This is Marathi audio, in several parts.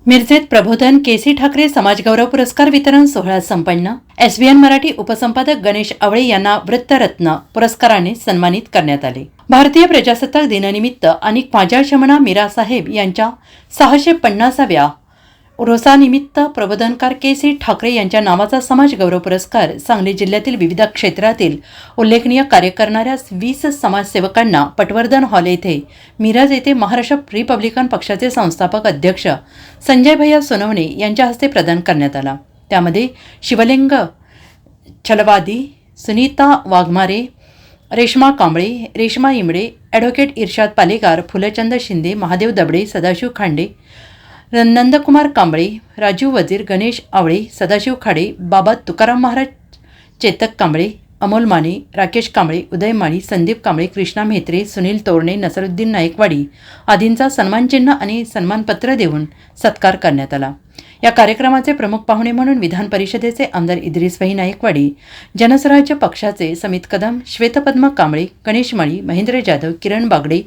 मिरजेत प्रबोधन केसी ठाकरे समाजगौरव पुरस्कार वितरण सोहळा संपन्न। एसबीएन मराठी उपसंपादक गणेश आवळे यांना वृत्तरत्न पुरस्काराने सन्मानित करण्यात आले। भारतीय प्रजासत्ताक दिनानिमित्त आणि ख्वाजा शमना मीरा साहेब यांच्या 650व्या उरुसानिमित्त प्रबोधनकार केसी ठाकरे यांच्या नावाचा समाजगौरव पुरस्कार सांगली जिल्ह्यातील विविध क्षेत्रातील उल्लेखनीय कार्य करणाऱ्या 20 समाजसेवकांना पटवर्धन हॉल येथे मिरज येथे महाराष्ट्र रिपब्लिकन पक्षाचे संस्थापक अध्यक्ष संजय भैया सोनवणे यांच्या हस्ते प्रदान करण्यात आला। त्यामध्ये शिवलिंग छलवादी, सुनीता वाघमारे, रेश्मा कांबळे, रेश्मा इमडे, ॲडव्होकेट इर्शाद पालेकार, फुलचंद शिंदे, महादेव दबडे, सदाशिव खांडे, नंदकुमार कांबळे, राजू वजीर, गणेश आवळे, सदाशिव खाडे, बाबा तुकाराम महाराज, चेतक कांबळे, अमोल माने, राकेश कांबळे, उदय माळी, संदीप कांबळे, कृष्णा म्हेत्रे, सुनील तोरणे, नसरुद्दीन नाईकवाडी आदींचा सन्मानचिन्ह आणि सन्मानपत्र देऊन सत्कार करण्यात आला। या कार्यक्रमाचे प्रमुख पाहुणे म्हणून विधान परिषदेचे आमदार इद्रिस भाई नाईकवाडी, जनस्वराज्य पक्षाचे समित कदम, श्वेतपद्म कांबळे, गणेश माळी, महेंद्र जाधव, किरण बागडे,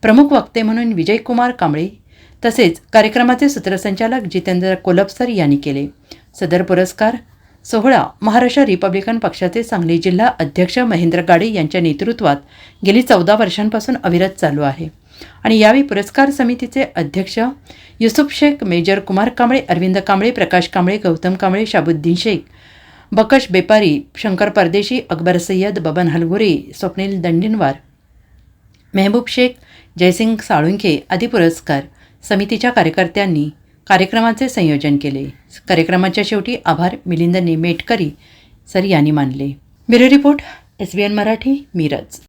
प्रमुख वक्ते म्हणून विजयकुमार कांबळे तसेच कार्यक्रमाचे सूत्रसंचालक जितेंद्र कोलपसर यांनी केले। सदर पुरस्कार सोहळा महाराष्ट्र रिपब्लिकन पक्षाचे सांगली जिल्हा अध्यक्ष महेंद्र गाडे यांच्या नेतृत्वात गेली 14 वर्षांपासून अविरत चालू आहे आणि यावेळी पुरस्कार समितीचे अध्यक्ष युसुफ शेख, मेजर कुमार कांबळे, अरविंद कांबळे, प्रकाश कांबळे, गौतम कांबळे, शाबुद्दीन शेख, बकश बेपारी, शंकर परदेशी, अकबर सय्यद, बबन हलगुरे, स्वप्नील दंडिनवार, मेहबूब शेख, जयसिंग साळुंखे आदी पुरस्कार समितीच्या कार्यकर्त्यांनी कार्यक्रमाचे संयोजन केले। कार्यक्रमाच्या शेवटी आभार मिलिंद नेमेटकरी सर यांनी मानले। Bureau report, SBN Marathi, Miraj.